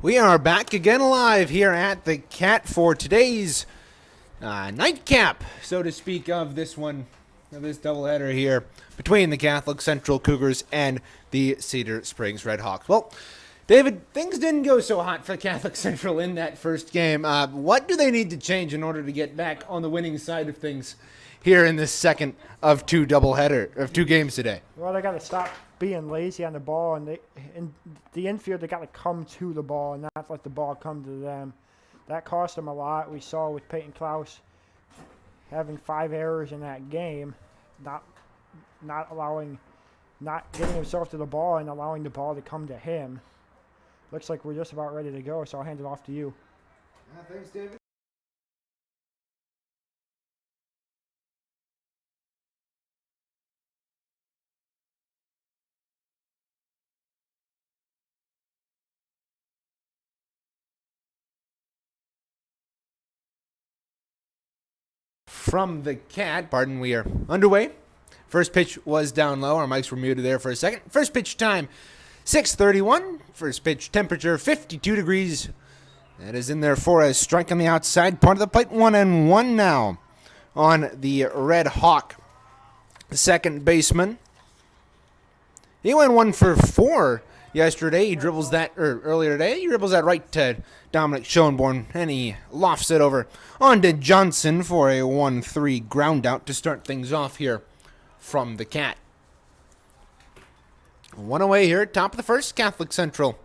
We are back again live here at the Cat for today's nightcap, so to speak, of this one, of this doubleheader here between the Catholic Central Cougars and the Cedar Springs Red Hawks. Well, David, things didn't go so hot for Catholic Central in that first game. What do they need to change in order to get back on the winning side of things here in this second of two games today? Well, they got to stop being lazy on the ball, and in the infield they got to come to the ball and not let the ball come to them. That cost them a lot. We saw with Peyton Klaus having 5 errors in that game, not getting himself to the ball and allowing the ball to come to him. Looks like we're just about ready to go, so I'll hand it off to you. Thanks, David. From the Cat, we are underway. First pitch was down low. Our mics were muted there for a second. First pitch time, 6:31. First pitch temperature, 52 degrees. That is in there for a strike on the outside part of the plate. 1-1 now on the Red Hawk second baseman. He went 1 for 4 yesterday. He dribbles that, or earlier today, he dribbles that right to Dominic Schoenborn, and he lofts it over onto Johnson for a 1-3 ground out to start things off here from the Cat. One away here at top of the first, Catholic Central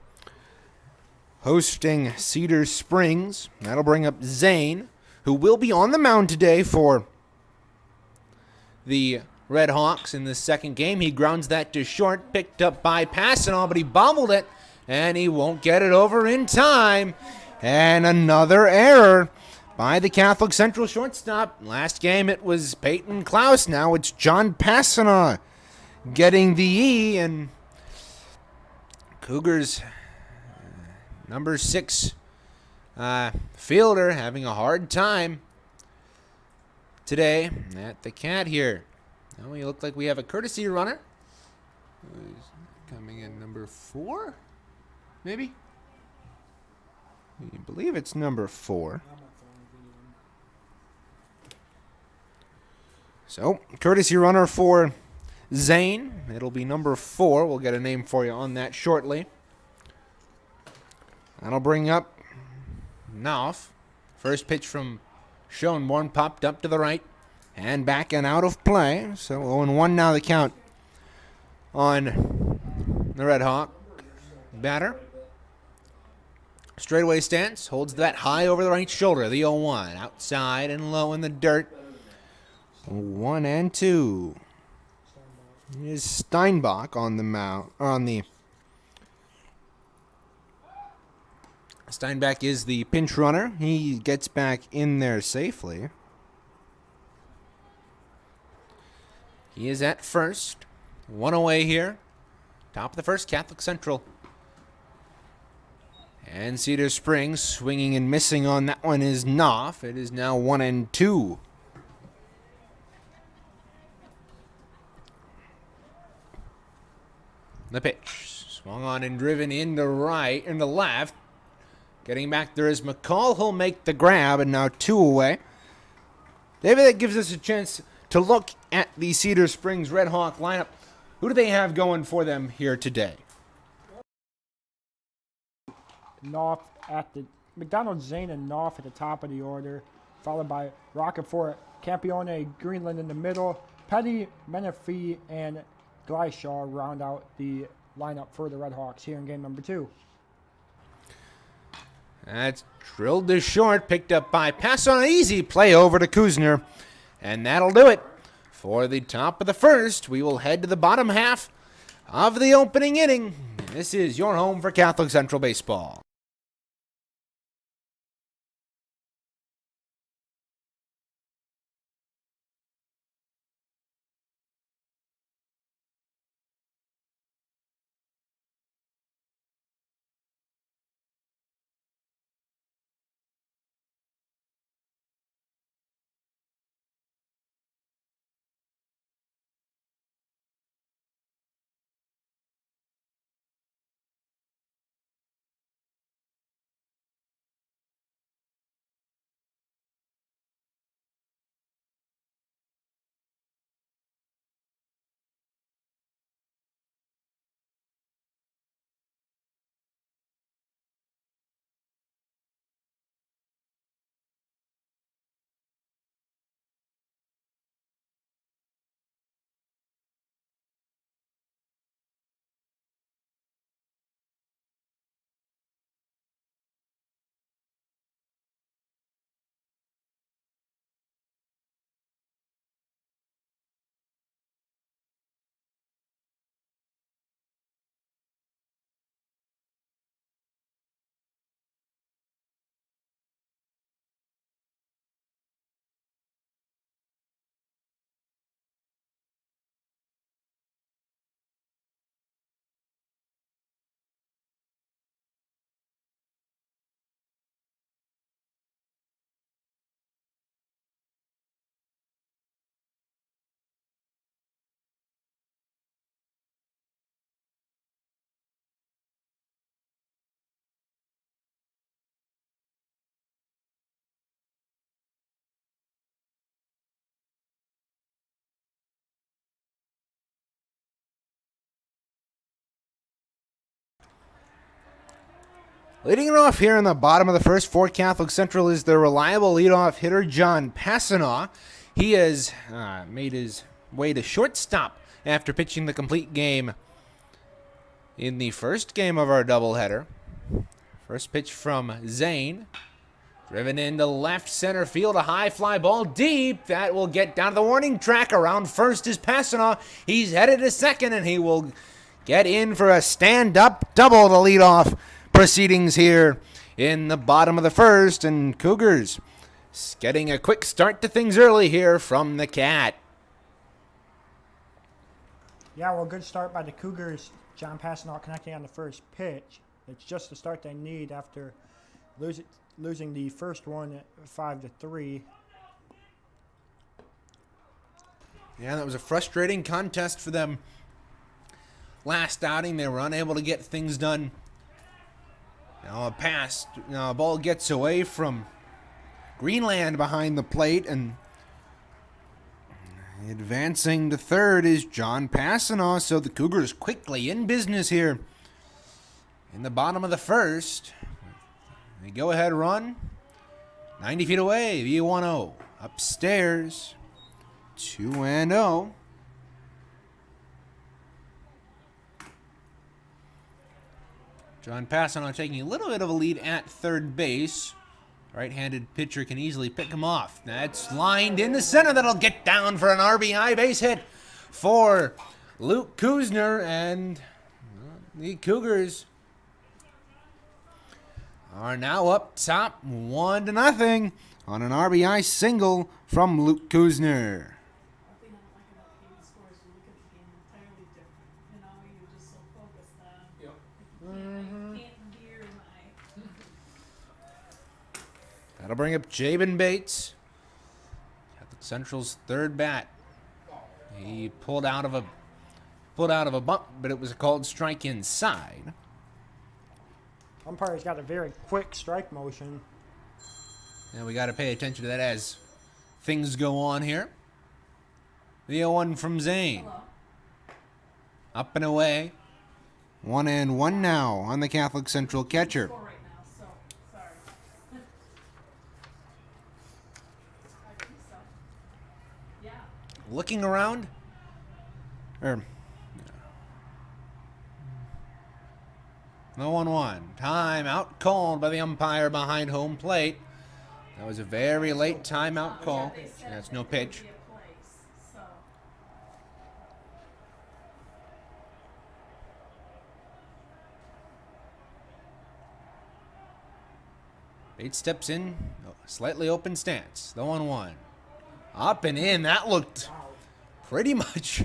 hosting Cedar Springs. That'll bring up Zane, who will be on the mound today for the Red Hawks in the second game. He grounds that to short, picked up by Passanal, but he bobbled it, and he won't get it over in time. And another error by the Catholic Central shortstop. Last game it was Peyton Klaus. Now it's John Passanal getting the E, and Cougars number 6 fielder having a hard time today at the Cat here. Now we look like we have a courtesy runner who's coming in number 4, maybe? I believe it's number 4. So, courtesy runner for Zane. It'll be number 4. We'll get a name for you on that shortly. That'll bring up Knopf. First pitch from Schoenborn popped up to the right and back and out of play. So 0-1 now the count on the Red Hawk batter. Straightaway stance, holds that high over the right shoulder. The 0-1 outside and low in the dirt. 1-2. Is Steinbach on the mound, Steinbach is the pinch runner. He gets back in there safely. He is at first. 1 away here. Top of the first, Catholic Central. And Cedar Springs swinging and missing on that one is Knopf. It is now 1-2. The pitch. Swung on and driven into left. Getting back there is McCall. He'll make the grab, and now 2 away. David, that gives us a chance to look at the Cedar Springs Red Hawk lineup. Who do they have going for them here today? Knopf at the McDonald, Zane, and Knopf at the top of the order, followed by Rockefeller, Campione, Greenland in the middle. Petty, Menifee, and Gleishaw round out the lineup for the Red Hawks here in game number 2. That's drilled to short, picked up by pass on an easy play over to Kuzner. And that'll do it for the top of the first. We will head to the bottom half of the opening inning. This is your home for Catholic Central Baseball. Leading it off here in the bottom of the first for Catholic Central is the reliable leadoff hitter, John Passanaw. He has made his way to shortstop after pitching the complete game in the first game of our doubleheader. First pitch from Zane. Driven into left center field, a high fly ball deep. That will get down to the warning track. Around first is Passanaw. He's headed to second, and he will get in for a stand-up double to lead off proceedings here in the bottom of the first. And Cougars getting a quick start to things early here from the Cat. Yeah, well, good start by the Cougars. John Passanaw connecting on the first pitch. It's just the start they need after losing the first one 5-3. Yeah, that was a frustrating contest for them. Last outing, they were unable to get things done. Now a ball gets away from Greenland behind the plate, and advancing to third is John Passanaw. So the Cougars quickly in business here in the bottom of the first. They go ahead run. 90 feet away, V1-0. Upstairs, 2-0. John Passanaw taking a little bit of a lead at third base. Right-handed pitcher can easily pick him off. That's lined in the center. That'll get down for an RBI base hit for Luke Kuzner, and the Cougars are now up top 1-0 on an RBI single from Luke Kuzner. I think I don't like about game scores. You look at the game entirely different. You know, you're just so focused on. Yep. Can't hear my. That'll bring up Jabin Bates, Catholic Central's third bat. He pulled out of a bump, but it was a called strike inside. Umpire's got a very quick strike motion. Now we got to pay attention to that as things go on here. The 0-1 from Zane. Hello. Up and away. 1-1 now on the Catholic Central catcher. Score right now, so sorry. I think so. Yeah. Looking around. The 1-1. Timeout called by the umpire behind home plate. That was a very late timeout call. They said That's that no there would pitch. be a place, so. Bates steps in, slightly open stance. The 1-1. Up and in. That looked pretty much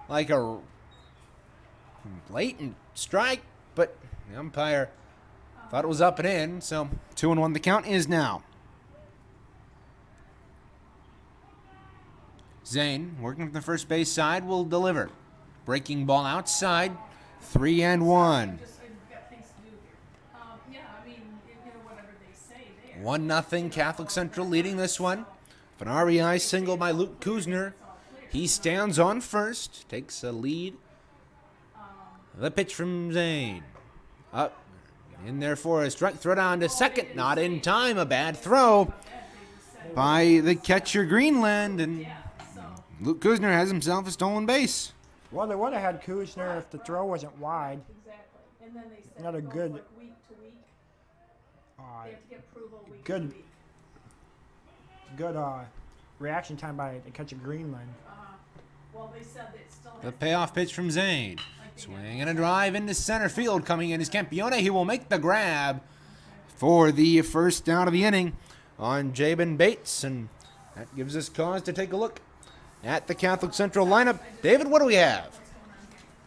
like a blatant strike, but the umpire thought it was up and in, so 2-1 the count is now. Zane, working from the first base side, will deliver. Breaking ball outside, 3-1. Just, I've got things to do here. Yeah, I mean, you know, whatever they say there. 1-0 Catholic Central leading this one. An RBI single by Luke Kuzner. He stands on first, takes a lead. The pitch from Zane. Up in there for a strike. Throw down to second. Not in time. A bad throw by the catcher Greenland. And Luke Kuzner has himself a stolen base. Well, they would have had Kuzner if the throw wasn't wide. Exactly. And then they said Another it goes good- like week to week. They have to get approval week to Good, week. good reaction time by the catcher Greenland. Well, they said that it still has The payoff pitch from Zane. Swing and a drive into center field. Coming in is Campione. He will make the grab for the first down of the inning on Jabin Bates. And that gives us cause to take a look at the Catholic Central lineup. David, what do we have?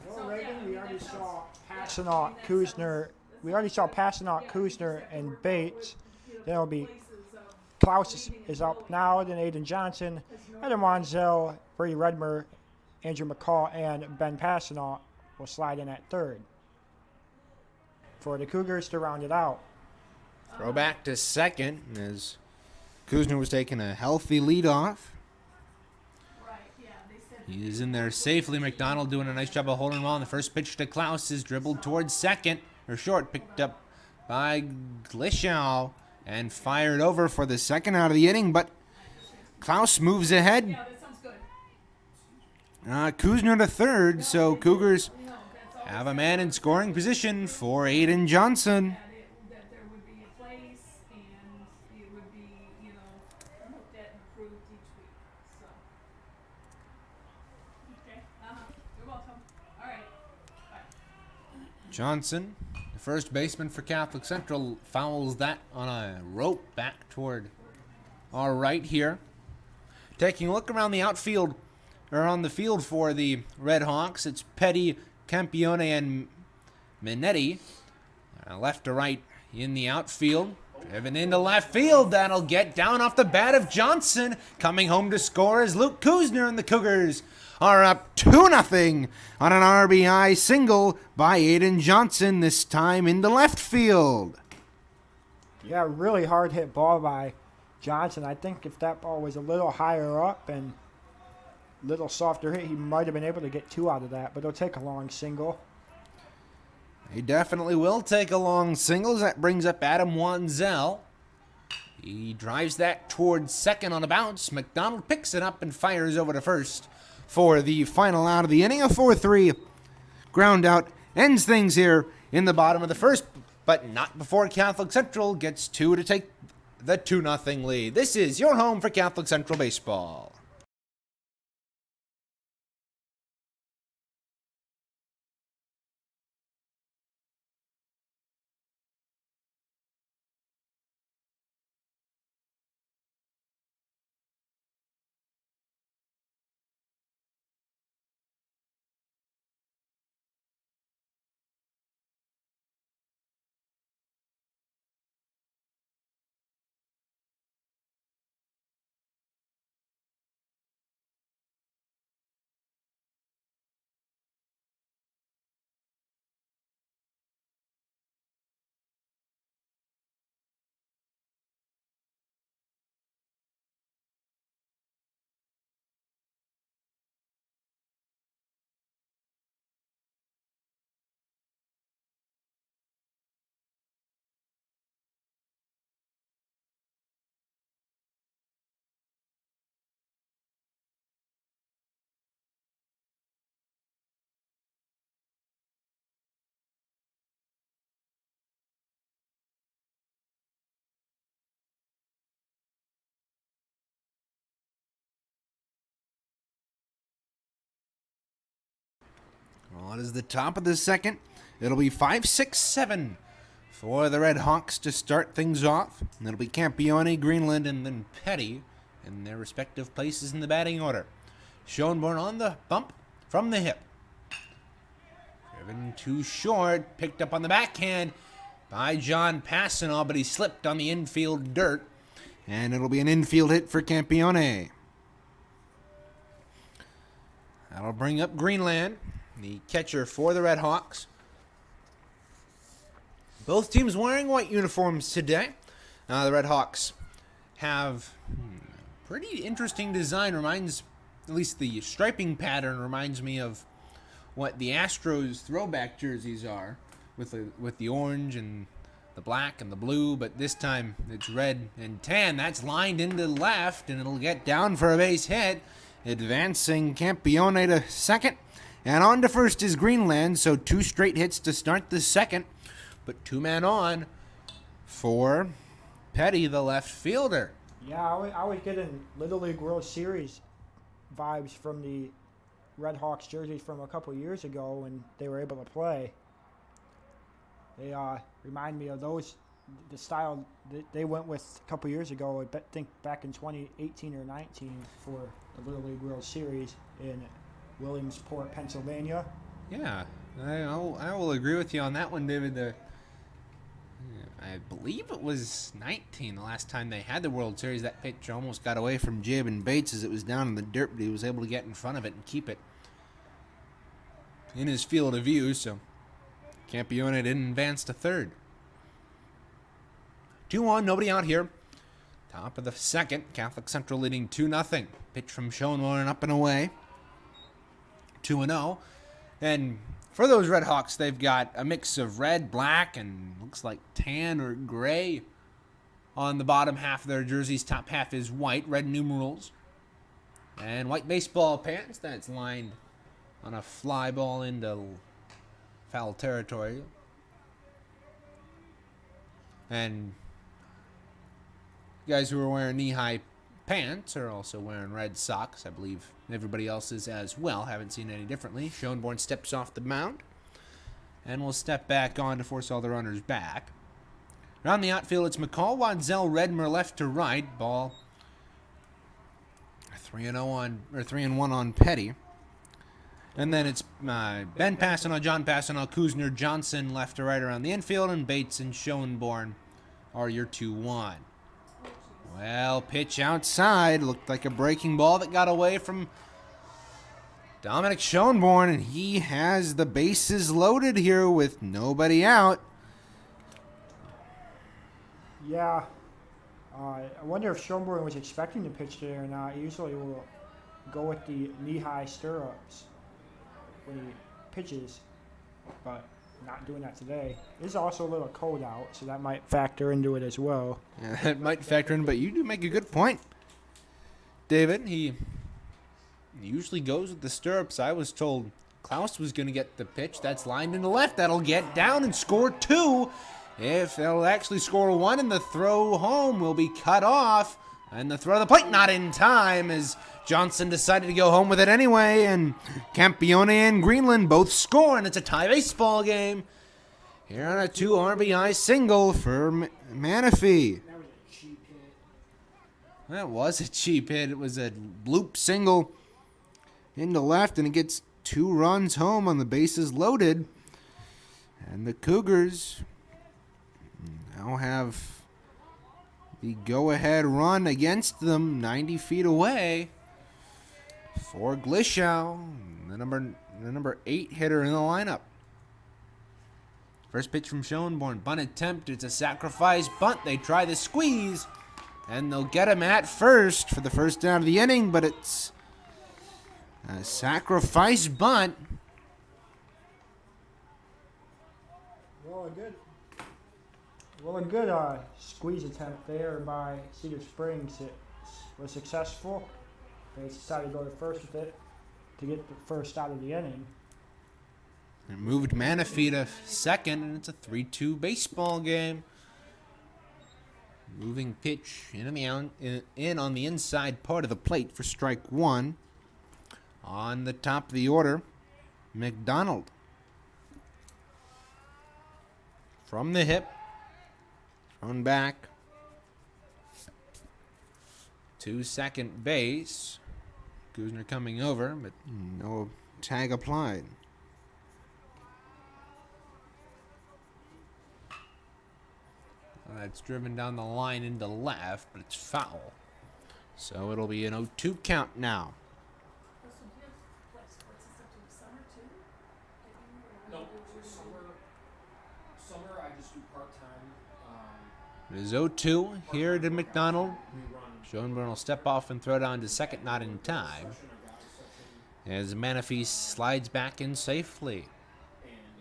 Well, Reagan, we already saw Passanaw, Kuzner. We already saw Passanaw, Kuzner, and Bates. Then it'll be Klaus is up now. Then Aiden Johnson, Adam Wanzel, Brady Redmer, Andrew McCall, and Ben Passanaw will slide in at third for the Cougars to round it out. Throw back to second as Kuzner was taking a healthy lead off. Right, yeah, they said He is in there safely. McDonald doing a nice job of holding him on. The first pitch to Klaus is dribbled towards second, or short, picked up by Glischow and fired over for the second out of the inning, but Klaus moves ahead. Yeah, that sounds good. Kuzner to third, so Cougars No, that's all. have a man in scoring position for Aiden Johnson. That there would be a place and it would be, looked at and approved each week, so. Okay, you're welcome. All right, bye. Johnson, the first baseman for Catholic Central, fouls that on a rope back toward our right here. Taking a look around the outfield, or on the field for the Red Hawks, it's Petty, Campione, and Minetti. Left to right in the outfield. Driven into left field. That'll get down off the bat of Johnson. Coming home to score is Luke Kuzner, and the Cougars are up 2-0 on an RBI single by Aiden Johnson, this time into left field. Yeah, really hard hit ball by Johnson. I think if that ball was a little higher up and a little softer hit, he might have been able to get 2 out of that, but he'll take a long single. He definitely will take a long singles. That brings up Adam Wanzel. He drives that towards second on a bounce. McDonald picks it up and fires over to first for the final out of the inning. A 4-3 ground out ends things here in the bottom of the first, but not before Catholic Central gets 2 to take the 2-0 lead. This is your home for Catholic Central Baseball. Well, it is the top of the second. It'll be 5, 6, 7 for the Red Hawks to start things off. And it'll be Campione, Greenland, and then Petty in their respective places in the batting order. Schoenborn on the bump from the hip. Driven too short, picked up on the backhand by John Passanal, but he slipped on the infield dirt. And it'll be an infield hit for Campione. That'll bring up Greenland, the catcher for the Red Hawks. Both teams wearing white uniforms today. The Red Hawks have pretty interesting design. Reminds, at least the striping pattern reminds me of what the Astros throwback jerseys are, with the orange and the black and the blue, but this time it's red and tan. That's lined into left, and it'll get down for a base hit. Advancing Campione to second, and on to first is Greenland, so 2 straight hits to start the second, but 2-man on for Petty, the left fielder. Yeah, I was getting Little League World Series vibes from the Red Hawks jerseys from a couple years ago when they were able to play. They remind me of those, the style they went with a couple years ago, I think back in 2018 or 19 for the Little League World Series in Williamsport, Pennsylvania. Yeah, I will agree with you on that one, David. I believe it was 19 the last time they had the World Series. That pitch almost got away from Jabin Bates as it was down in the dirt, but he was able to get in front of it and keep it in his field of view, so Campione didn't advance to third. 2-1, nobody out here. Top of the second, Catholic Central leading 2-0. Pitch from Schoenborn up and away. 2-0. And For those Red Hawks, they've got a mix of red, black, and looks like tan or gray on the bottom half of their jerseys. Top half is white, red numerals, and white baseball pants. That's lined on a fly ball into foul territory. And guys who are wearing knee-high pants are also wearing red socks. I believe everybody else is as well. Haven't seen any differently. Schoenborn steps off the mound and will step back on to force all the runners back. Around the outfield, it's McCall, Wadsell, Redmer left to right. Ball 3-1 on Petty. And then it's Ben Passano, John Passano, Kuzner, Johnson left to right around the infield, and Bates and Schoenborn are your 2-1. Well, pitch outside. Looked like a breaking ball that got away from Dominic Schoenborn, and he has the bases loaded here with nobody out. Yeah. I wonder if Schoenborn was expecting to pitch there or not. He usually will go with the knee-high stirrups when he pitches, but not doing that today. It is also a little cold out, so that might factor into it as well. Yeah, that might factor in, but you do make a good point, David. He usually goes with the stirrups. I was told Klaus was going to get the pitch. That's lined into left. That'll get down and score 2. If they'll actually score 1, and the throw home will be cut off. And the throw to the plate not in time, as Johnson decided to go home with it anyway. And Campione and Greenland both score, and it's a tie baseball game. Here on a 2 RBI single for Manafee. That was a cheap hit. That was a cheap hit. It was a bloop single into left, and it gets 2 runs home on the bases loaded. And the Cougars now have the go-ahead run against them 90 feet away for Glischow, the number 8 hitter in the lineup. First pitch from Schoenborn. Bunt attempt. It's a sacrifice bunt. They try the squeeze, and they'll get him at first for the first down of the inning, but it's a sacrifice bunt. Well, a good squeeze attempt there by Cedar Springs. It was successful. They decided to go to first with it to get the first out of the inning. It moved Manafee to second, and it's a 3-2 baseball game. Moving pitch in on the inside part of the plate for strike 1. On the top of the order, McDonald. From the hip. Thrown back to second base. Kuzner coming over, but no tag applied. That's driven down the line into left, but it's foul. So it'll be an 0-2 count now. Also, do you have like sports and stuff to summer too? No, summer I just do part-time. It is 0-2 here to McDonald. Schoenborn will step off and throw down to second, not in time, as Manafee slides back in safely.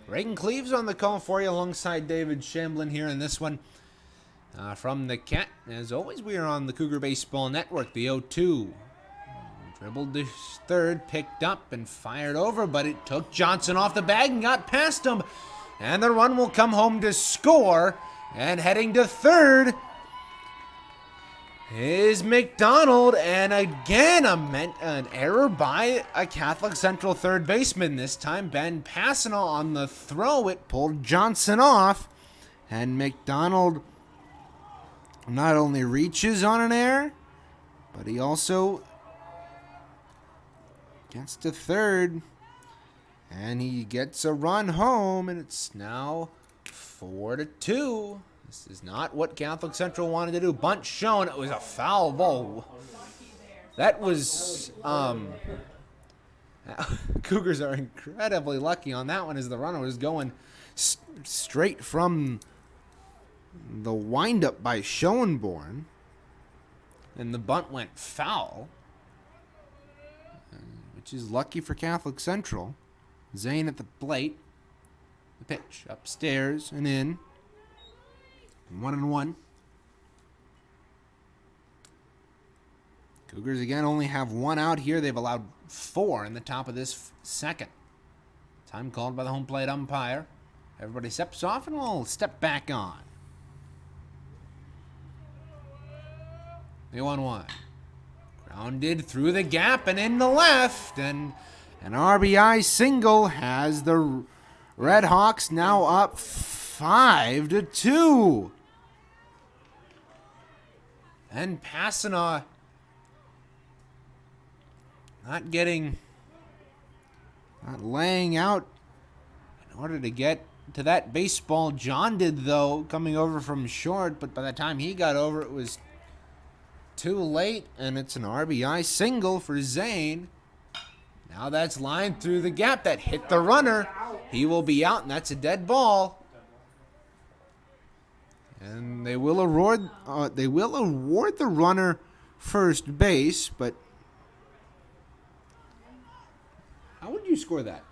Reagan Cleaves on the call for you alongside David Shamblin here in this one. From the Cat, as always, we are on the Cougar Baseball Network. The 0-2 dribbled to third, picked up and fired over, but it took Johnson off the bag and got past him. And the run will come home to score. And heading to third is McDonald, and again an error by a Catholic Central third baseman. This time Ben Passano on the throw. It pulled Johnson off, and McDonald not only reaches on an error, but he also gets to third, and he gets a run home, and it's now 4-2. This is not what Catholic Central wanted to do. Bunt shown. It was a foul ball. That was Cougars are incredibly lucky on that one, as the runner was going straight from the windup by Schoenborn, and the bunt went foul, which is lucky for Catholic Central. Zane at the plate. The pitch upstairs and in. 1-1. Cougars again only have one out here. They've allowed 4 in the top of this second. Time called by the home plate umpire. Everybody steps off and we'll step back on. The 1-1. Grounded through the gap and in the left. And an RBI single has the Red Hawks now up 5-2. And Passanaw not laying out in order to get to that baseball. John did, though, coming over from short, but by the time he got over, it was too late, and it's an RBI single for Zane. Now that's lined through the gap. That hit the runner. He will be out, and that's a dead ball. And they will award the runner first base, but how would you score that?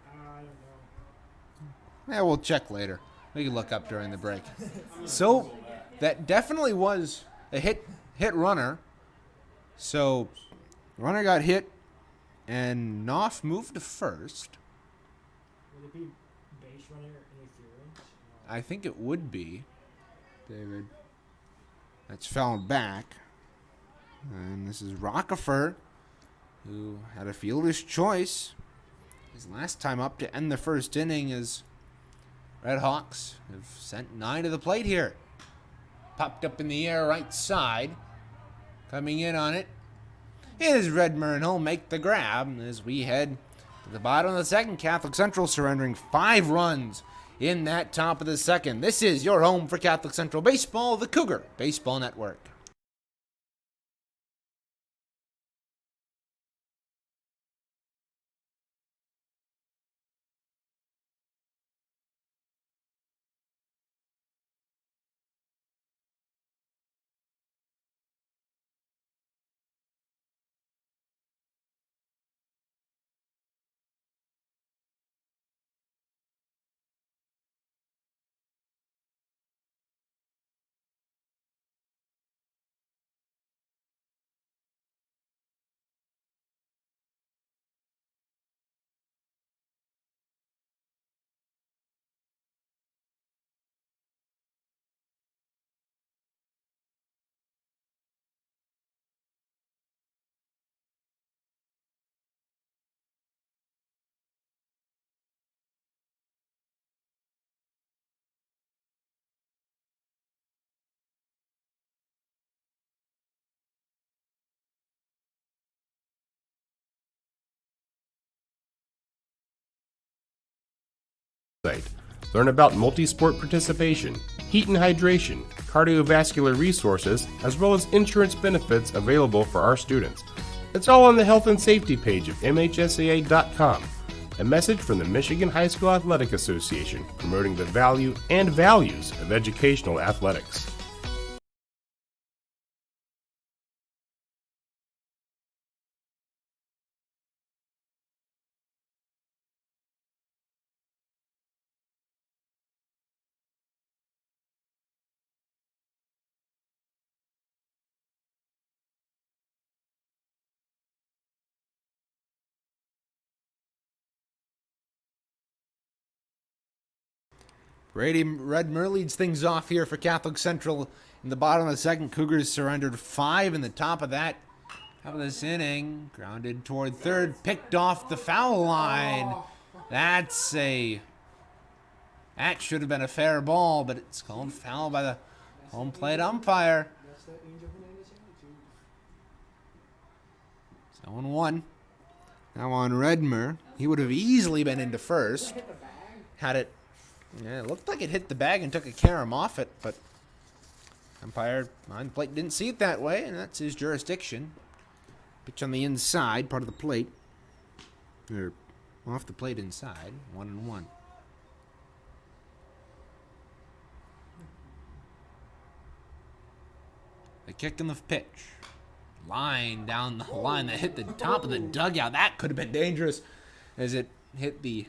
I don't know. Yeah, we'll check later. We can look up during the break. So that definitely was a hit runner. So runner got hit, and Knopf moved to first. Would it be base runner interference? I think it would be, David. That's fouled back. And this is Rockefeller, who had a fielder's choice his last time up to end the first inning, as Red Hawks have sent 9 to the plate here. Popped up in the air right side. Coming in on it is Redmer, and he'll make the grab as we head to the bottom of the second. Catholic Central surrendering 5 runs in that top of the second. This is your home for Catholic Central Baseball, the Cougar Baseball Network. Learn about multi-sport participation, heat and hydration, cardiovascular resources, as well as insurance benefits available for our students. It's all on the health and safety page of MHSAA.com. A message from the Michigan High School Athletic Association, promoting the value and values of educational athletics. Brady Redmer leads things off here for Catholic Central in the bottom of the second. Cougars surrendered 5 in the top of this inning. Grounded toward third, picked off the foul line. That should have been a fair ball, but it's called foul by the home plate umpire. So 1-1. Now on Redmer. He would have easily been into first. Had it. Yeah, it looked like it hit the bag and took a carom off it, but umpire behind the plate didn't see it that way, and that's his jurisdiction. Pitch on the inside, part of the plate. Or off the plate inside, 1-1. The kick and the pitch. Line down the line that hit the top of the dugout. That could have been dangerous. as it hit the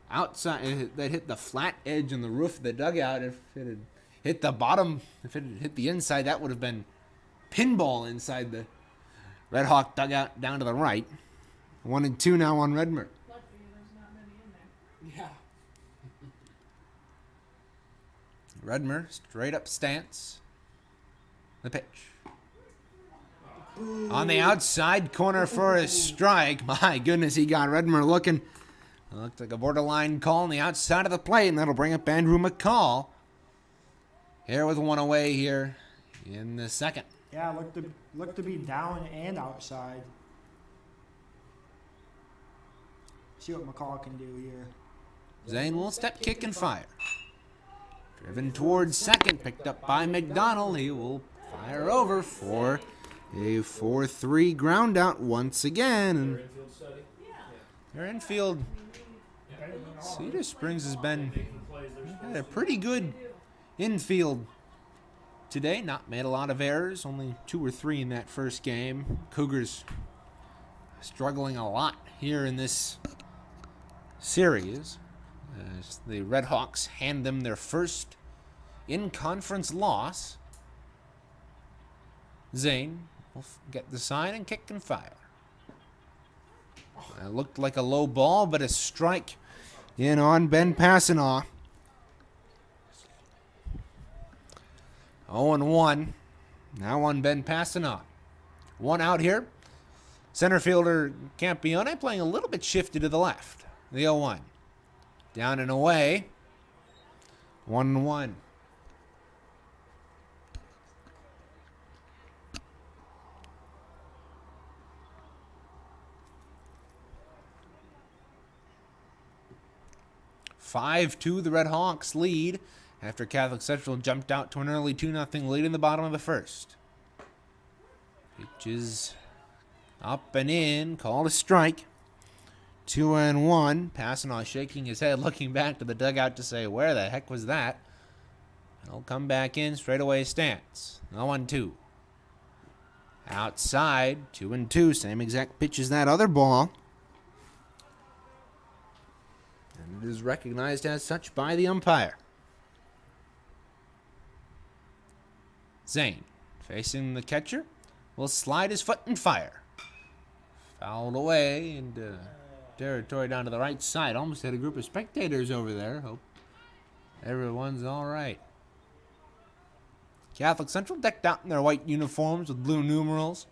outside, that hit the flat edge on the roof of the dugout. If it had hit the bottom, if it had hit the inside, that would have been pinball inside the Red Hawk dugout down to the right. 1-2 now on Redmer. Luckily, there's not many in there. Yeah. Redmer, straight up stance. The pitch. On the outside corner for a strike. My goodness, he got Redmer looking. Looked like a borderline call on the outside of the plate, and that'll bring up Andrew McCall. Here with one away here in the second. Yeah, looked to be down and outside. See what McCall can do here. Zane will step, kick, and fire. Driven towards second, picked up by McDonald. He will fire over for a 4-3 ground out once again. And Infield study. their infield, Cedar Springs has been had a pretty good infield today. Not made a lot of errors, only 2 or 3 in that first game. Cougars struggling a lot here in this series as the Red Hawks hand them their first in-conference loss. Zane will get the sign and kick and fire. It looked like a low ball, but a strike in on Ben Passanaw. 0-1 now on Ben Passanaw. 1 out here. Center fielder Campione playing a little bit shifted to the left. The 0-1. Down and away. 1-1. (5-2) the Red Hawks lead after Catholic Central jumped out to an early 2-0 lead in the bottom of the first. Pitch is up and in, called a strike. 2-1. Passanaw shaking his head, looking back to the dugout to say, where the heck was that? He'll come back in, straightaway stance. 0-2. Outside, 2-2. Same exact pitch as that other ball. And it is recognized as such by the umpire. Zane, facing the catcher, will slide his foot and fire. Fouled away into territory down to the right side. Almost had a group of spectators over there. Hope everyone's all right. Catholic Central decked out in their white uniforms with blue numerals.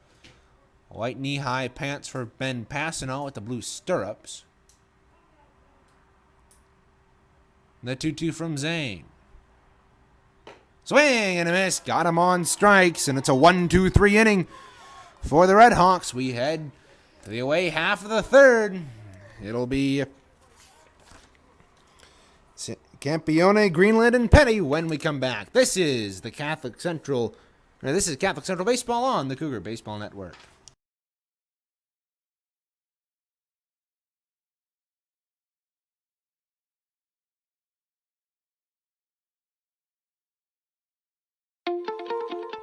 White knee-high pants for Ben Passanaw with the blue stirrups. The 2-2 from Zane. Swing and a miss. Got him on strikes, and it's a 1-2-3 inning for the Red Hawks. We head to the away half of the third. It'll be Campione, Greenland, and Petty when we come back. This is Catholic Central Baseball on the Cougar Baseball Network.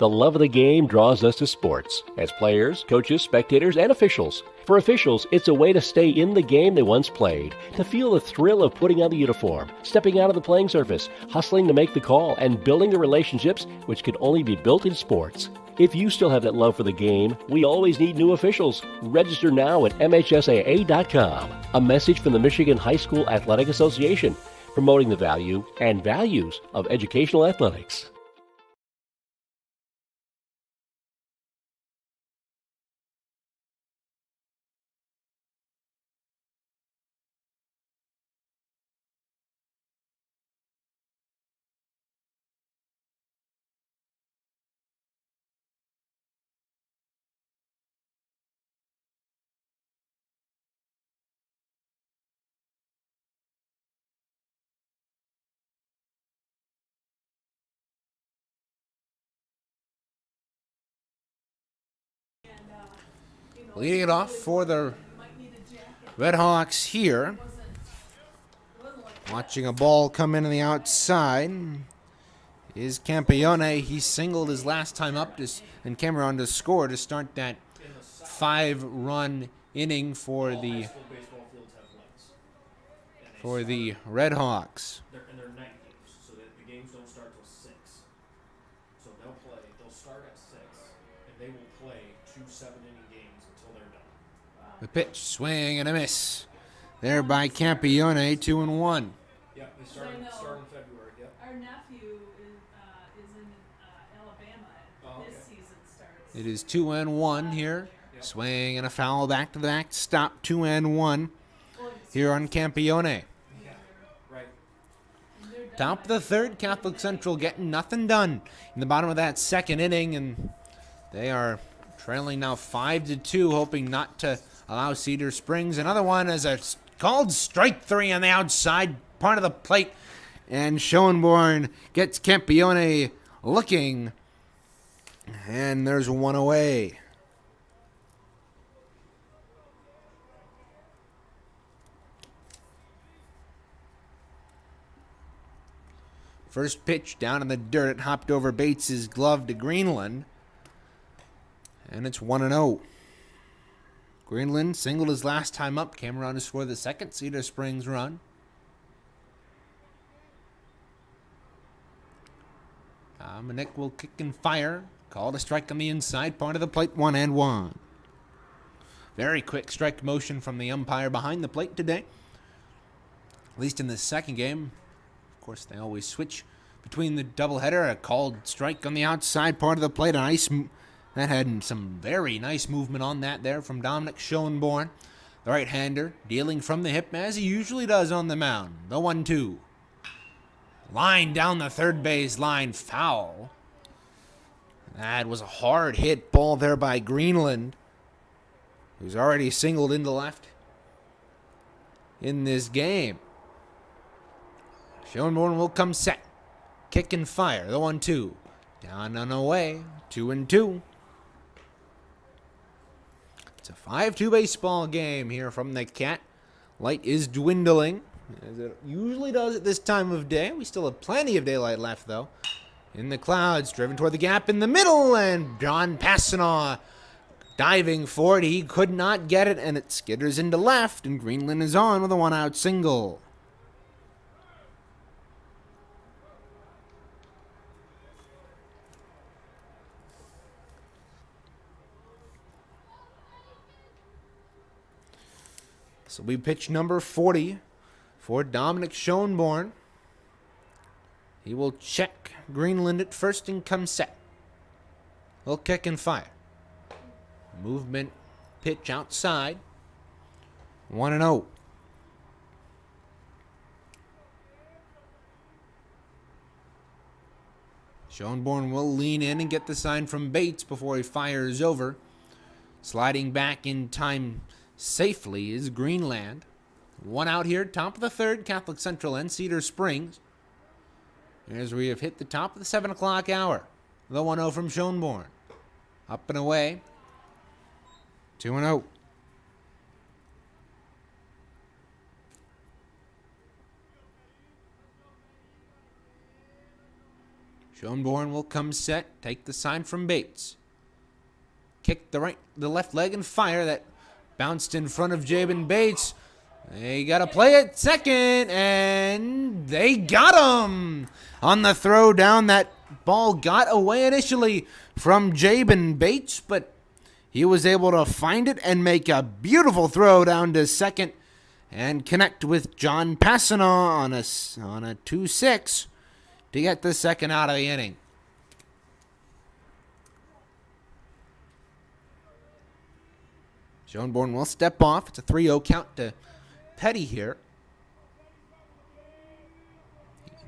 The love of the game draws us to sports, as players, coaches, spectators, and officials. For officials, it's a way to stay in the game they once played, to feel the thrill of putting on the uniform, stepping out of the playing surface, hustling to make the call, and building the relationships which can only be built in sports. If you still have that love for the game, we always need new officials. Register now at MHSAA.com. A message from the Michigan High School Athletic Association, promoting the value and values of educational athletics. Leading it off for the Red Hawks here. Watching a ball come in on the outside is Campione. He singled his last time up and came around to score to start that 5-run inning for the for the Red Hawks. They're night games, so that the games don't start till 6. So they'll start at 6, and they will play 2 7-inning games until they're done. The pitch, swing and a miss. There by Campione, 2-1. Yep, they start in February. Yep. Our nephew is in Alabama. This season starts. It is 2-1 here. Swing and a foul back to the back. Stop, 2-1 here on Campione. Yeah, right. Top of the third, Catholic Central getting nothing done in the bottom of that second inning, and they are trailing now 5-2, hoping not to allow Cedar Springs. Another one as a called strike 3 on the outside part of the plate, and Schoenborn gets Campione looking, and there's one away. First pitch down in the dirt. It hopped over Bates's glove to Greenland. And it's 1-0. Greenland singled his last time up. Came around to score the second Cedar Springs run. Dominic will kick and fire. Called a strike on the inside part of the plate. 1-1. Very quick strike motion from the umpire behind the plate today. At least in the second game. Of course, they always switch between the doubleheader. A called strike on the outside part of the plate. That had some very nice movement on that there from Dominic Schoenborn. The right-hander dealing from the hip as he usually does on the mound. The 1-2. Line down the third base line. Foul. That was a hard hit ball there by Greenland, who's already singled into left in this game. Schoenborn will come set. Kick and fire. The 1-2. Down and away. 2-2. It's a 5-2 baseball game here from the Cat. Light is dwindling, as it usually does at this time of day. We still have plenty of daylight left, though. In the clouds, driven toward the gap in the middle, and John Passanaw diving for it. He could not get it, and it skitters into left, and Greenland is on with a 1-out single. So we pitch number 40 for Dominic Schoenborn. He will check Greenland at first and come set. He'll kick and fire. Movement pitch outside. 1-0. Schoenborn will lean in and get the sign from Bates before he fires over. Sliding back in time safely is Greenland. 1 out here, top of the third, Catholic Central and Cedar Springs. As we have hit the top of the 7 o'clock hour. The 1-0 from Schoenborn. Up and away. 2-0. Schoenborn will come set, take the sign from Bates. Kick the left leg and fire. That bounced in front of Jabin Bates. They got to play it second, and they got him on the throw down. That ball got away initially from Jabin Bates, but he was able to find it and make a beautiful throw down to second and connect with John Passanaw on a 2-6 to get the second out of the inning. Schoenborn will step off. It's a 3-0 count to Petty here.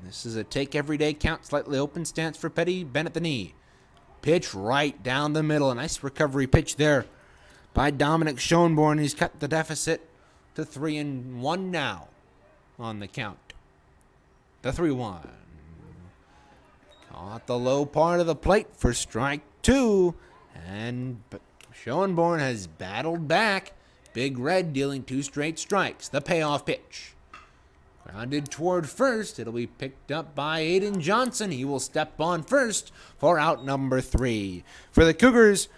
This is a take every day count, slightly open stance for Petty. Bent at the knee. Pitch right down the middle. A nice recovery pitch there by Dominic Schoenborn. He's cut the deficit to 3-1 now on the count. The 3-1. Caught the low part of the plate for strike 2. And Schoenborn has battled back. Big Red dealing 2 straight strikes. The payoff pitch. Grounded toward first. It'll be picked up by Aiden Johnson. He will step on first for out number 3. For the Cougars,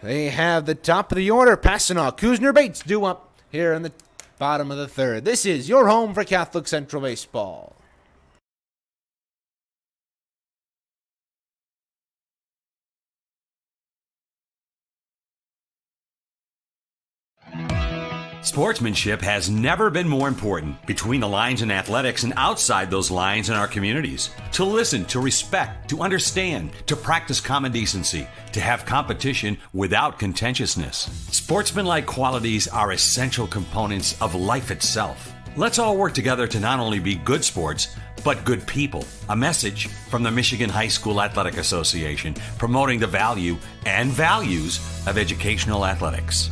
they have the top of the order. Passanaw, Kuzner, Bates due up here in the bottom of the third. This is your home for Catholic Central Baseball. Sportsmanship has never been more important between the lines in athletics and outside those lines in our communities. To listen, to respect, to understand, to practice common decency, to have competition without contentiousness. Sportsmanlike qualities are essential components of life itself. Let's all work together to not only be good sports, but good people. A message from the Michigan High School Athletic Association, promoting the value and values of educational athletics.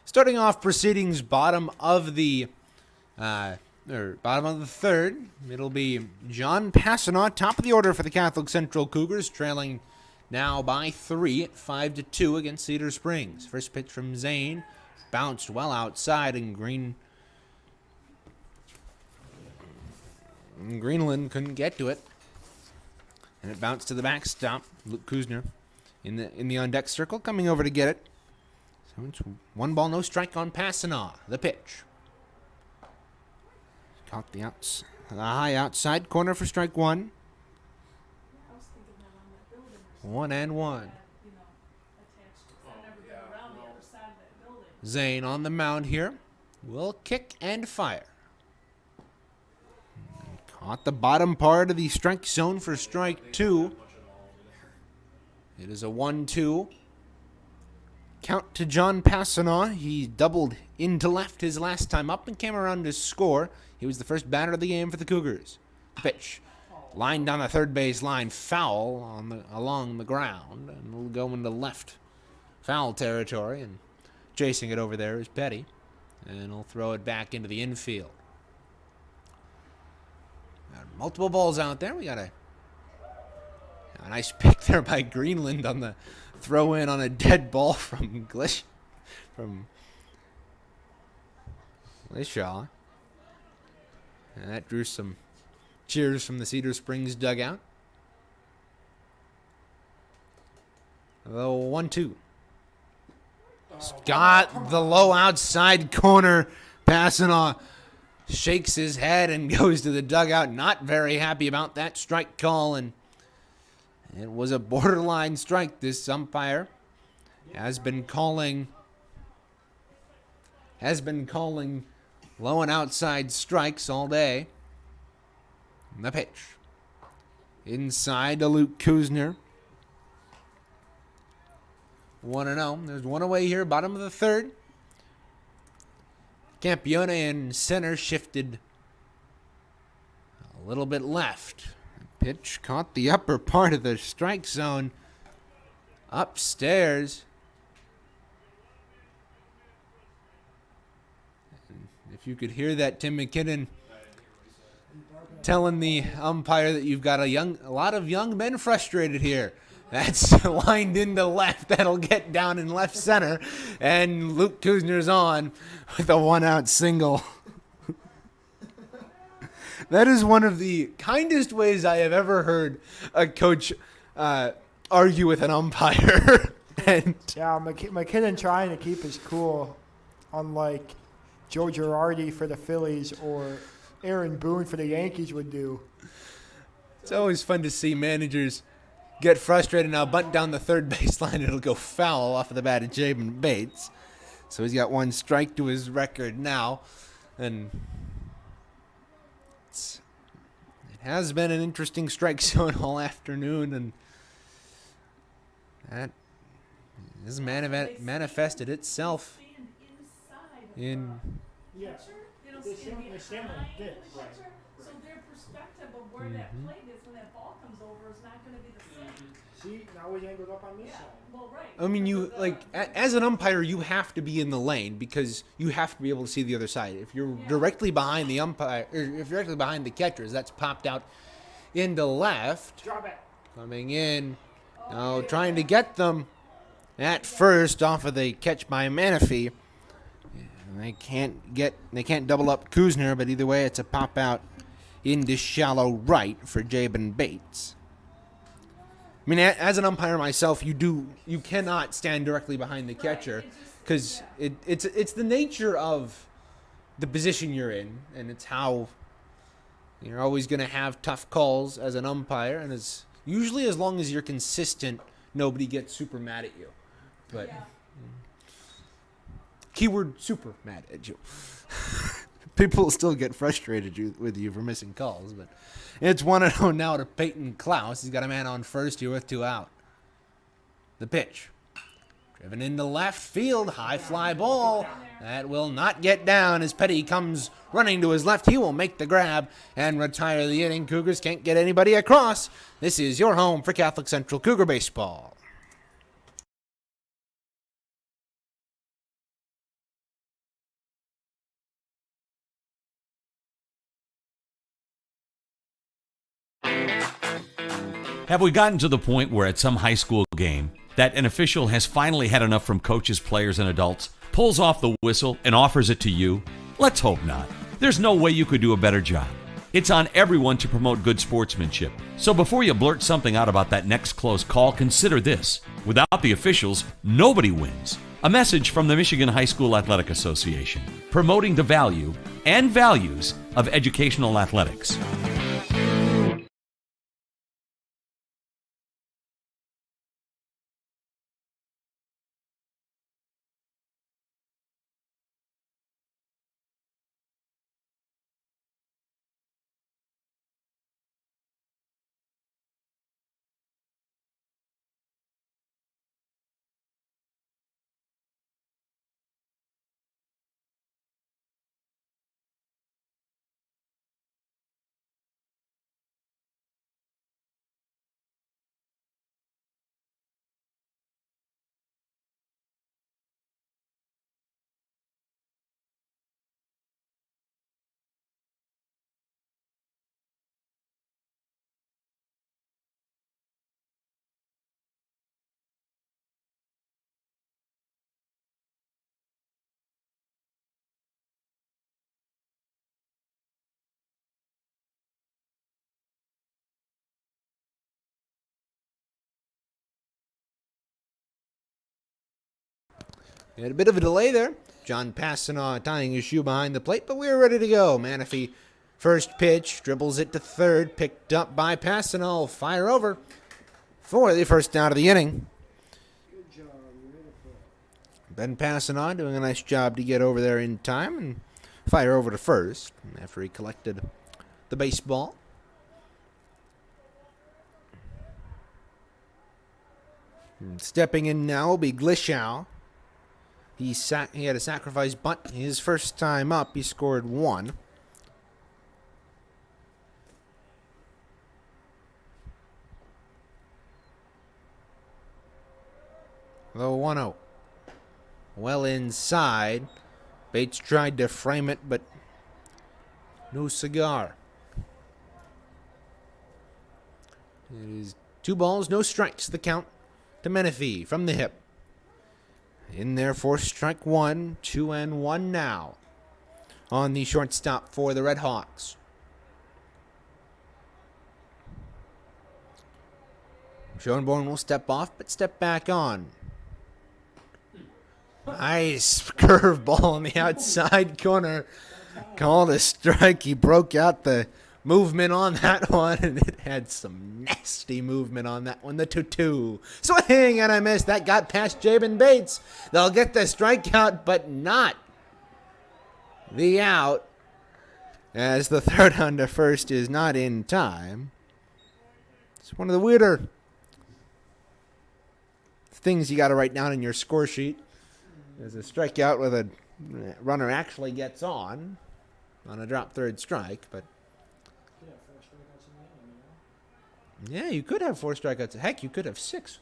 Starting off proceedings, bottom of the third, it'll be John Passanaw, top of the order for the Catholic Central Cougars, trailing now by 3 at 5-2 against Cedar Springs. First pitch from Zane, bounced well outside, and Greenland couldn't get to it, and it bounced to the backstop. Luke Kuzner in the on deck circle, coming over to get it. So it's 1 ball, no strike on Passanaw. The pitch. Caught the high outside corner for strike 1. I was thinking that on that building or 1-1. something, attached. I've never been around the other side of that building. Zane on the mound here. Will kick and fire. Caught the bottom part of the strike zone for strike 2. It is a 1-2. Count to John Passanaw. He doubled into left his last time up and came around to score. He was the first batter of the game for the Cougars. Pitch. Line down the third base line. Foul along the ground. And we'll go into left foul territory. And chasing it over there is Petty. And he'll throw it back into the infield. Got multiple balls out there. We got a nice pick there by Greenland on the throw in on a dead ball from Lishaw. And that drew some cheers from the Cedar Springs dugout. The 1-2. Got the low outside corner. Passanaw shakes his head and goes to the dugout. Not very happy about that strike call, and it was a borderline strike. This umpire has been calling low and outside strikes all day. And the pitch. Inside to Luke Kuzner. 1-0. There's one away here, bottom of the third. Campione in center shifted a little bit left. Pitch caught the upper part of the strike zone. Upstairs. And if you could hear that, Tim McKinnon telling the umpire that you've got a lot of young men frustrated here. That's lined into left. That'll get down in left center. And Luke Kuzner's on with a 1-out single. That is one of the kindest ways I have ever heard a coach argue with an umpire. And Yeah, McKinnon trying to keep his cool, unlike Joe Girardi for the Phillies or Aaron Boone for the Yankees would do. it's always fun to see managers get frustrated. Now bunt down the third baseline. It'll go foul off of the bat of Jabin Bates. So he's got 1 strike to his record now. And it has been an interesting strike zone all afternoon. And that has manifested itself Stand inside of in... the catcher. They don't stand stand behind like the this. catcher. So their perspective of where that plate is when that ball comes over is not going to be the same. See, now he's angled up on this side. Well, right. I mean, you because of the- like as an umpire, you have to be in the lane because you have to be able to see the other side. If you're directly behind the umpire, or if you're directly behind the catchers, that's popped out into left, Drop it. coming in, now trying to get them at first off of the catch by Manafee. They can't double up Kuzner, but either way, it's a pop out into shallow right for Jabin Bates. I mean, as an umpire myself, you cannot stand directly behind the catcher because it's the nature of the position you're in, and it's how you're always going to have tough calls as an umpire, and usually as long as you're consistent, nobody gets super mad at you. But keyword super mad at you. People will still get frustrated with you for missing calls, but it's 1-0 now to Peyton Klaus. He's got a man on first here with 2 out. The pitch. Driven into left field. High fly ball. That will not get down as Petty comes running to his left. He will make the grab and retire the inning. Cougars can't get anybody across. This is your home for Catholic Central Cougar Baseball. Have we gotten to the point where at some high school game that an official has finally had enough from coaches, players, and adults, pulls off the whistle, and offers it to you? Let's hope not. There's no way you could do a better job. It's on everyone to promote good sportsmanship. So before you blurt something out about that next close call, consider this. Without the officials, nobody wins. A message from the Michigan High School Athletic Association, promoting the value and values of educational athletics. We had a bit of a delay there. John Passanaw tying his shoe behind the plate, but we were ready to go. Manafee, first pitch, dribbles it to third, picked up by Passanaw. Fire over for the first out of the inning. Good job. Ben Passanaw doing a nice job to get over there in time and fire over to first after he collected the baseball. And stepping in now will be Glischow. He had a sacrifice bunt. His first time up, he scored 1. Low 1-0. Well inside. Bates tried to frame it, but no cigar. It is 2 balls, no strikes. The count to Menifee from the hip. In there for strike 1, 2-1 now on the shortstop for the Red Hawks. Schoenborn will step off, but step back on. Nice curveball on the outside corner. Called a strike. He broke out the movement on that one, and it had some nasty movement on that one. The 2-2. Swing, and I missed. That got past Jabin Bates. They'll get the strikeout, but not the out, as the third on to first is not in time. It's one of the weirder things you got to write down in your score sheet. There's a strikeout where the runner actually gets on a drop third strike, but yeah, you could have 4 strikeouts. Heck, you could have 6.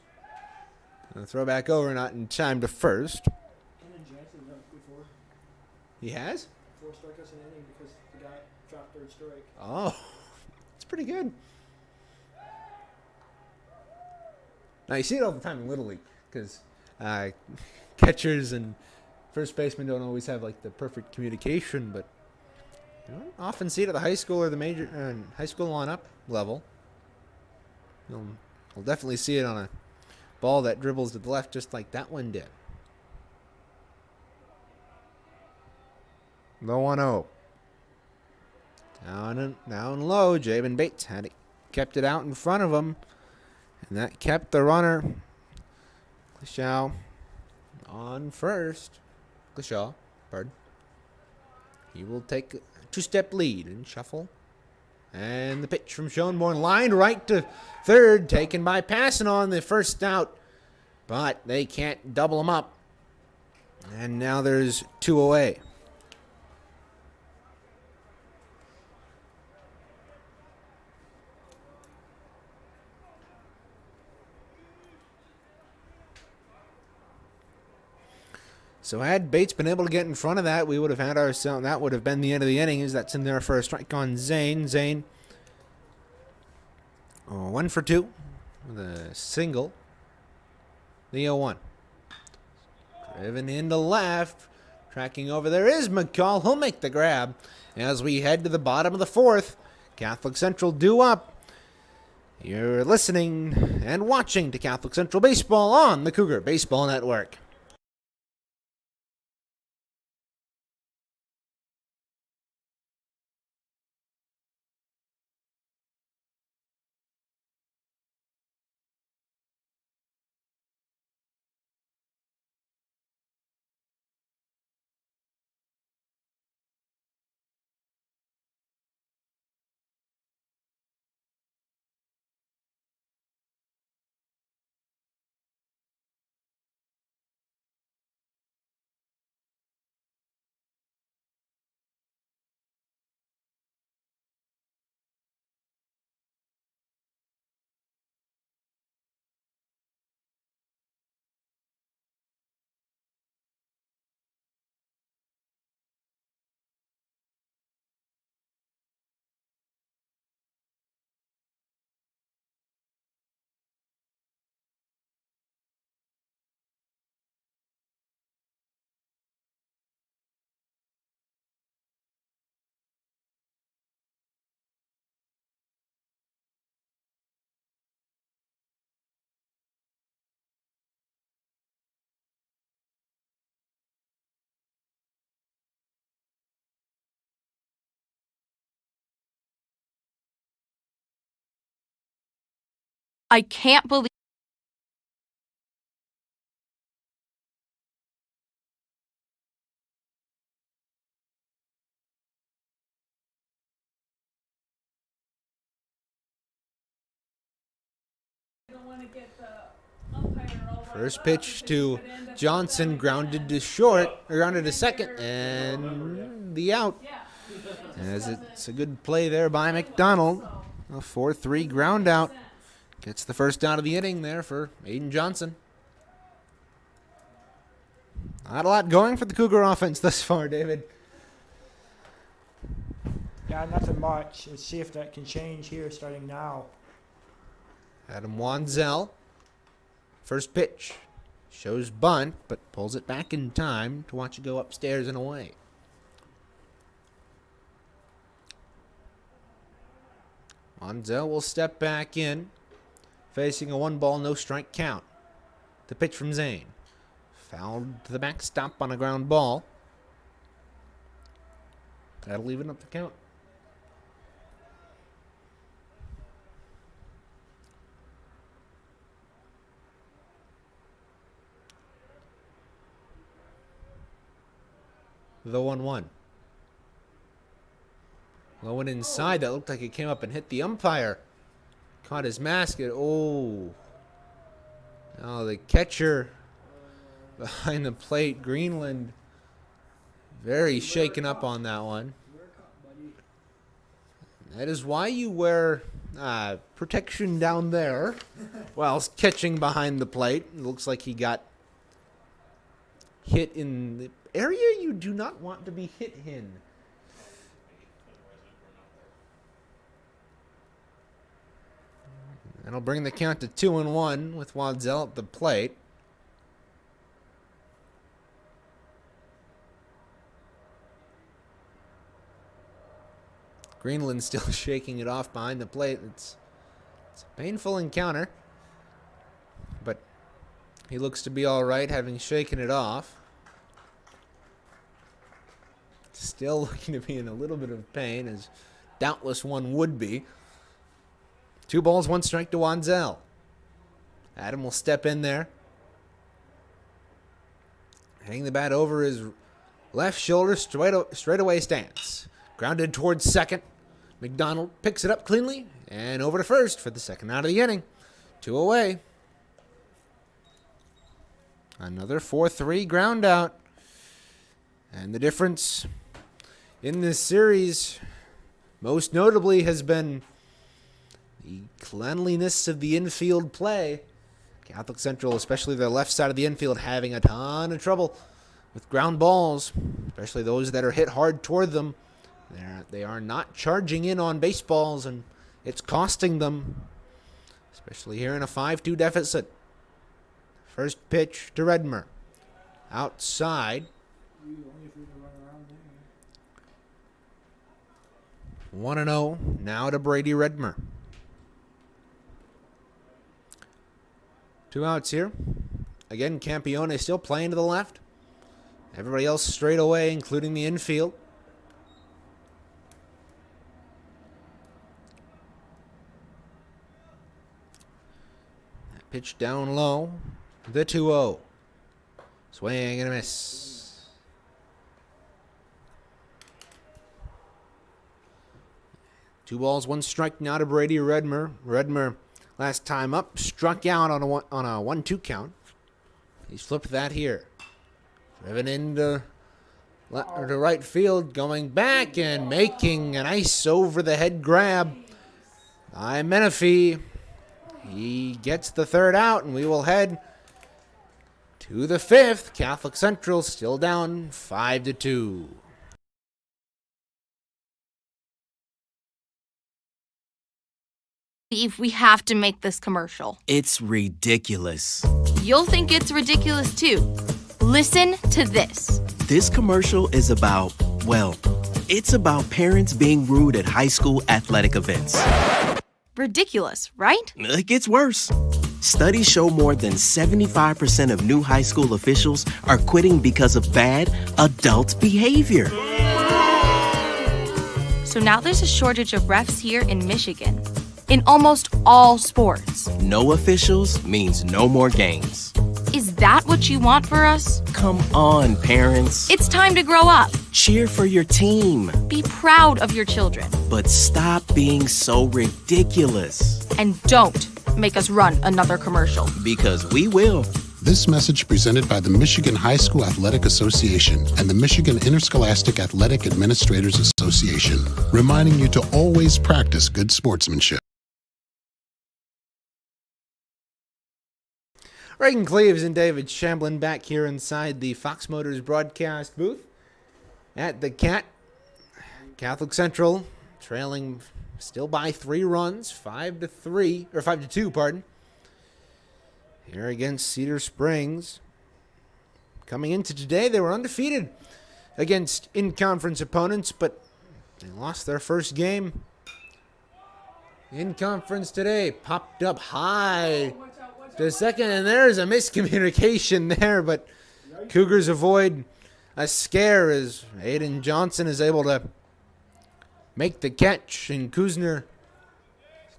Throw back over, not in time to first. He has? 4 strikeouts in an inning because the guy dropped third strike. Oh, it's pretty good. Now, you see it all the time in Little League because catchers and first basemen don't always have like the perfect communication, but you don't often see it at the high school or the major high school lineup level. You'll definitely see it on a ball that dribbles to the left just like that one did. The 1-0. Down low. Jabin Bates kept it out in front of him. And that kept the runner, Glishaw, on first. Glishaw, pardon. He will take a 2-step lead and shuffle. And the pitch from Schoenborn, lined right to third, taken by Passon on the first out. But they can't double him up. And now there's 2 away. So had Bates been able to get in front of that, we would have had ourselves. That would have been the end of the inning. As that's in there for a strike on Zane. Zane, 1 for 2 with a single. The 0-1. Driven into left. Tracking over there is McCall. He'll make the grab. As we head to the bottom of the 4th, Catholic Central due up. You're listening and watching to Catholic Central Baseball on the Cougar Baseball Network. I can't believe First pitch to Johnson, grounded to short, grounded to second, and the out. As it's a good play there by McDonald. A 4-3 ground out. Gets the first out of the inning there for Aiden Johnson. Not a lot going for the Cougar offense thus far, David. Yeah, nothing much. Let's see if that can change here starting now. Adam Wanzel. First pitch. Shows bunt, but pulls it back in time to watch it go upstairs and away. Wanzel will step back in, facing a 1-ball, no strike count. The pitch from Zane. Fouled to the backstop on a ground ball. That'll even up the count. The 1-1. Low and inside. That looked like it came up and hit the umpire. Caught his mask. Oh. Now the catcher behind the plate, Greenland, very shaken up on that one. That is why you wear protection down there while catching behind the plate. It looks like he got hit in the area you do not want to be hit in. That'll bring the count to 2-1 with Waddell at the plate. Greenland still shaking it off behind the plate. It's a painful encounter, but he looks to be all right, having shaken it off. Still looking to be in a little bit of pain, as doubtless one would be. 2 balls, 1 strike to Waddell. Adam will step in there. Hang the bat over his left shoulder, straightaway stance. Grounded towards second. McDonald picks it up cleanly and over to first for the second out of the inning. 2 away. Another 4-3 ground out. And the difference in this series, most notably, has been the cleanliness of the infield play. Catholic Central, especially their left side of the infield, having a ton of trouble with ground balls, especially those that are hit hard toward them. They are not charging in on baseballs, and it's costing them, especially here in a 5-2 deficit. First pitch to Redmer. Outside. 1-0 now to Brady Redmer. 2 outs here. Again, Campione still playing to the left. Everybody else straight away, including the infield. That pitch down low. The 2-0. Swing and a miss. Two balls, 1 strike now to Brady Redmer. Redmer, last time up, struck out on a 1-2 count. He's flipped that here. Driven into right field, going back and making a nice over-the-head grab by Menifee. He gets the 3rd out, and we will head to the 5th. Catholic Central still down 5-2. Steve, we have to make this commercial. It's ridiculous. You'll think it's ridiculous too. Listen to this. This commercial is about, well, it's about parents being rude at high school athletic events. Ridiculous, right? It gets worse. Studies show more than 75% of new high school officials are quitting because of bad adult behavior. So now there's a shortage of refs here in Michigan. In almost all sports. No officials means no more games. Is that what you want for us? Come on, parents. It's time to grow up. Cheer for your team. Be proud of your children. But stop being so ridiculous. And don't make us run another commercial. Because we will. This message presented by the Michigan High School Athletic Association and the Michigan Interscholastic Athletic Administrators Association, reminding you to always practice good sportsmanship. Reagan Cleaves and David Shamblin back here inside the Fox Motors broadcast booth at the Cat. Catholic Central trailing still by 3 runs, 5-2, pardon. Here against Cedar Springs. Coming into today, they were undefeated against in-conference opponents, but they lost their first game. In conference today, popped up high to second, and there's a miscommunication there, but Cougars avoid a scare as Aiden Johnson is able to make the catch, and Kuzner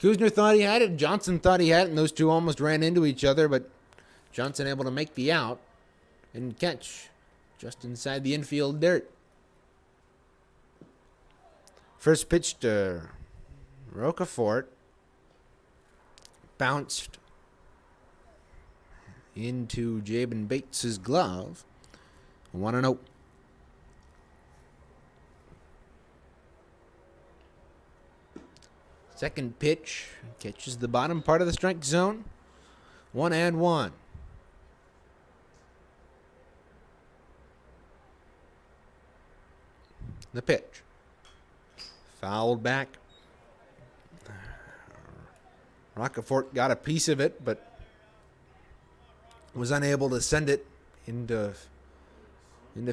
thought he had it, Johnson thought he had it, and those two almost ran into each other, but Johnson able to make the out and catch just inside the infield dirt. First pitch to Rocafort. Bounced into Jabin Bates' glove. 1-0. Second pitch catches the bottom part of the strike zone. 1-1. The pitch. Fouled back. Rocafort got a piece of it, but was unable to send it into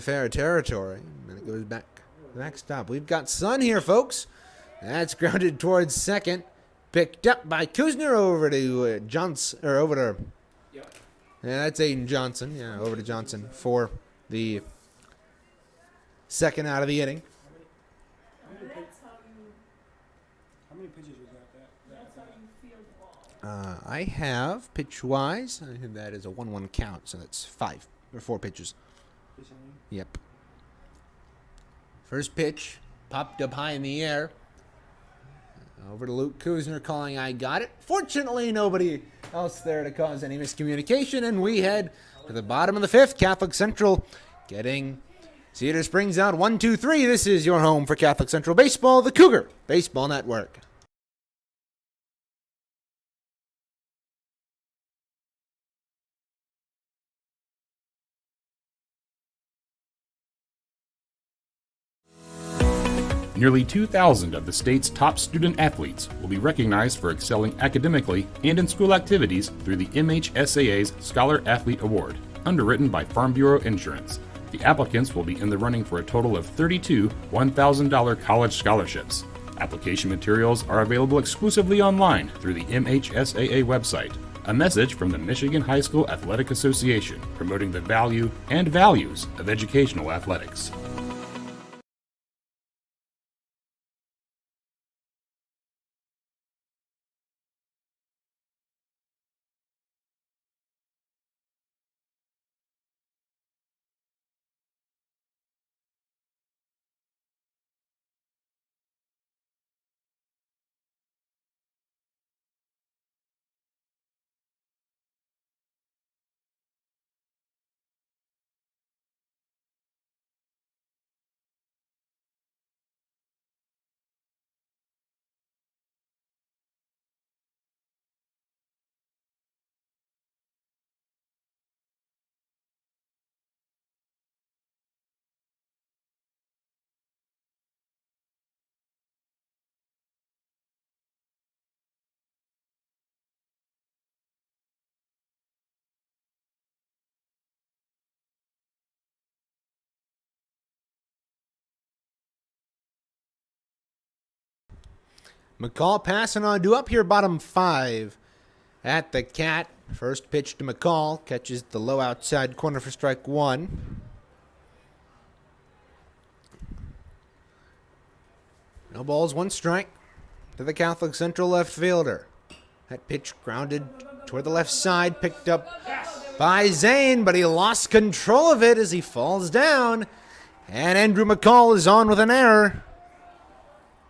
fair territory. And it goes back to the backstop. We've got Sun here, folks. That's grounded towards second. Picked up by Kuzner over to Johnson, or over to. Yep. Yeah, that's Aiden Johnson. Yeah, over to Johnson for the second out of the inning. How many pitches was that? That's how you feel the ball. I have pitch-wise. That is a 1-1 count, so that's 4 pitches. Yep. First pitch popped up high in the air. Over to Luke Kuzner calling, I got it. Fortunately, nobody else there to cause any miscommunication, and we head to the bottom of the fifth. Catholic Central getting Cedar Springs out 1-2-3. This is your home for Catholic Central Baseball, the Cougar Baseball Network. Nearly 2,000 of the state's top student athletes will be recognized for excelling academically and in school activities through the MHSAA's Scholar Athlete Award, underwritten by Farm Bureau Insurance. The applicants will be in the running for a total of 32 $1,000 college scholarships. Application materials are available exclusively online through the MHSAA website. A message from the Michigan High School Athletic Association promoting the value and values of educational athletics. McCall passing on due up here, bottom 5 at the Cat. First pitch to McCall, catches the low outside corner for strike 1. No balls, 1 strike to the Catholic Central left fielder. That pitch grounded toward the left side, picked up by Zane, but he lost control of it as he falls down. And Andrew McCall is on with an error.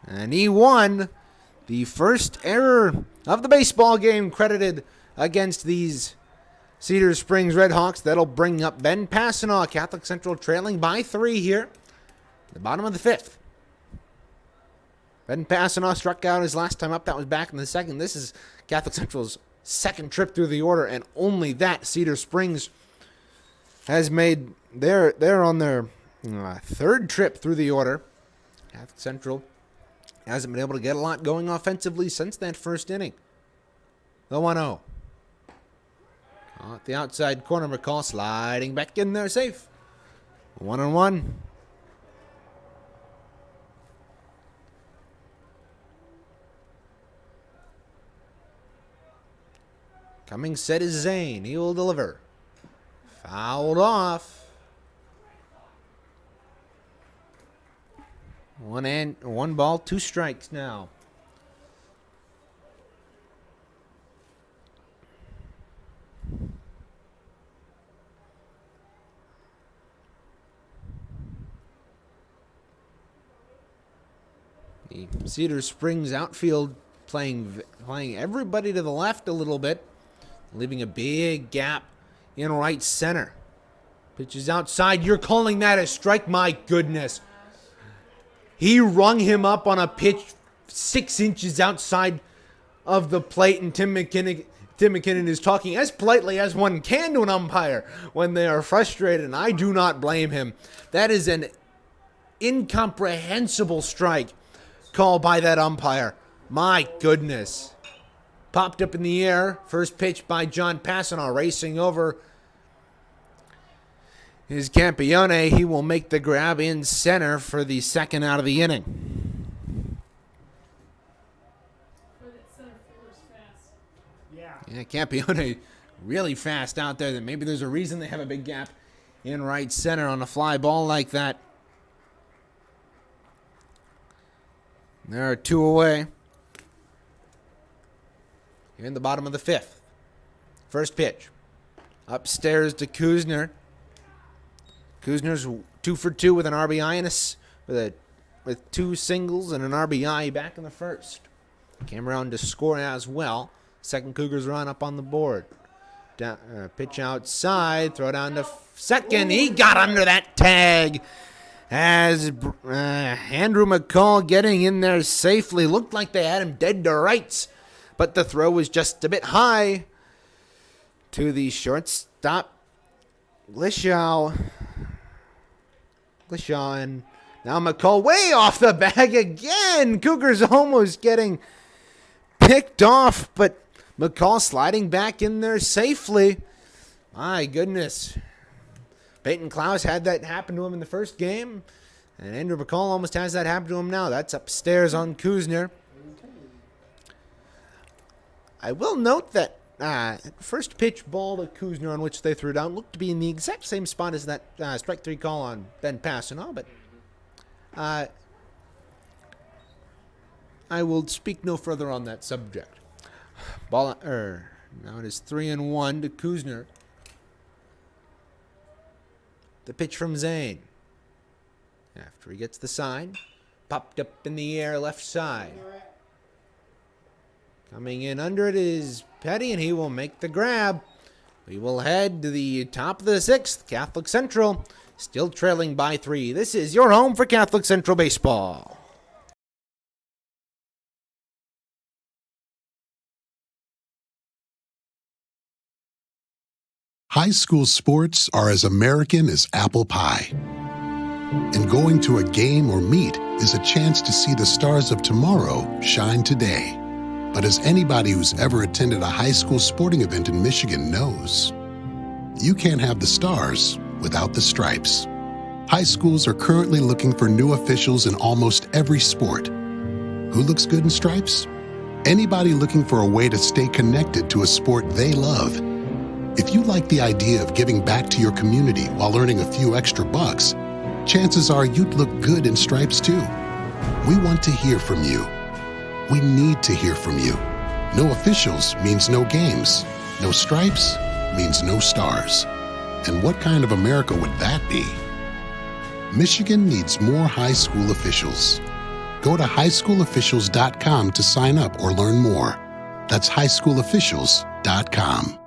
And he won. The first error of the baseball game credited against these Cedar Springs Red Hawks. That'll bring up Ben Passanaw. Catholic Central trailing by 3 here. The bottom of the 5th. Ben Passanaw struck out his last time up. That was back in the second. This is Catholic Central's second trip through the order, and only that Cedar Springs has made they're on their third trip through the order. Catholic Central hasn't been able to get a lot going offensively since that first inning. The 1-0. At the outside corner, McCall sliding back in there safe. 1-1. Coming set is Zane. He will deliver. Fouled off. 1 ball, 2 strikes now. The Cedar Springs outfield playing everybody to the left a little bit, leaving a big gap in right center. Pitch is outside. You're calling that a strike? My goodness. He rung him up on a pitch 6 inches outside of the plate, and Tim McKinnon is talking as politely as one can to an umpire when they are frustrated, and I do not blame him. That is an incomprehensible strike call by that umpire. My goodness. Popped up in the air. First pitch by John Passanaw, racing over his Campione. He will make the grab in center for the second out of the inning. But that center fielder's fast. Yeah. Yeah, Campione really fast out there. That maybe there's a reason they have a big gap in right center on a fly ball like that. There are 2 away. Here in the bottom of the 5th. First pitch. Upstairs to Kuzner. Kuzner's 2 for 2 with an RBI and with 2 singles and an RBI back in the first. Came around to score as well. Second Cougars run up on the board. Pitch outside, throw down to second. He got under that tag as Andrew McCall getting in there safely. Looked like they had him dead to rights, but the throw was just a bit high to the shortstop, Glishaw, and now McCall way off the bag again. Cougars almost getting picked off, but McCall sliding back in there safely. My goodness. Peyton Klaus had that happen to him in the first game, and Andrew McCall almost has that happen to him now. That's upstairs on Kuzner. I will note that first pitch ball to Kuzner on which they threw down looked to be in the exact same spot as that strike 3 call on Ben Passanaw, but I will speak no further on that subject. Now it is 3-1 to Kuzner. The pitch from Zane. After he gets the sign, popped up in the air left side. Coming in under it is Petty, and he will make the grab. We will head to the top of the 6th. Catholic Central still trailing by 3. This is your home for Catholic Central Baseball. High school sports are as American as apple pie. And going to a game or meet is a chance to see the stars of tomorrow shine today. But as anybody who's ever attended a high school sporting event in Michigan knows, you can't have the stars without the stripes. High schools are currently looking for new officials in almost every sport. Who looks good in stripes? Anybody looking for a way to stay connected to a sport they love. If you like the idea of giving back to your community while earning a few extra bucks, chances are you'd look good in stripes too. We want to hear from you. We need to hear from you. No officials means no games. No stripes means no stars. And what kind of America would that be? Michigan needs more high school officials. Go to highschoolofficials.com to sign up or learn more. That's highschoolofficials.com.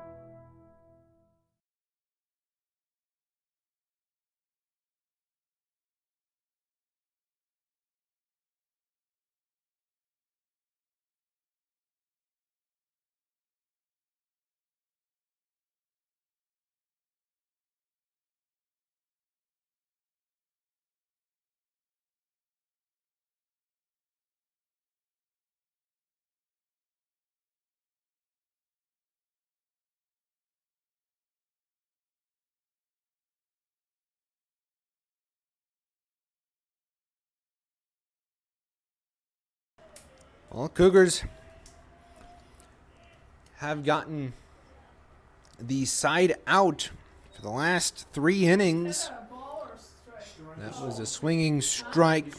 Well, Cougars have gotten the side out for the last 3 innings. That was a swinging strike.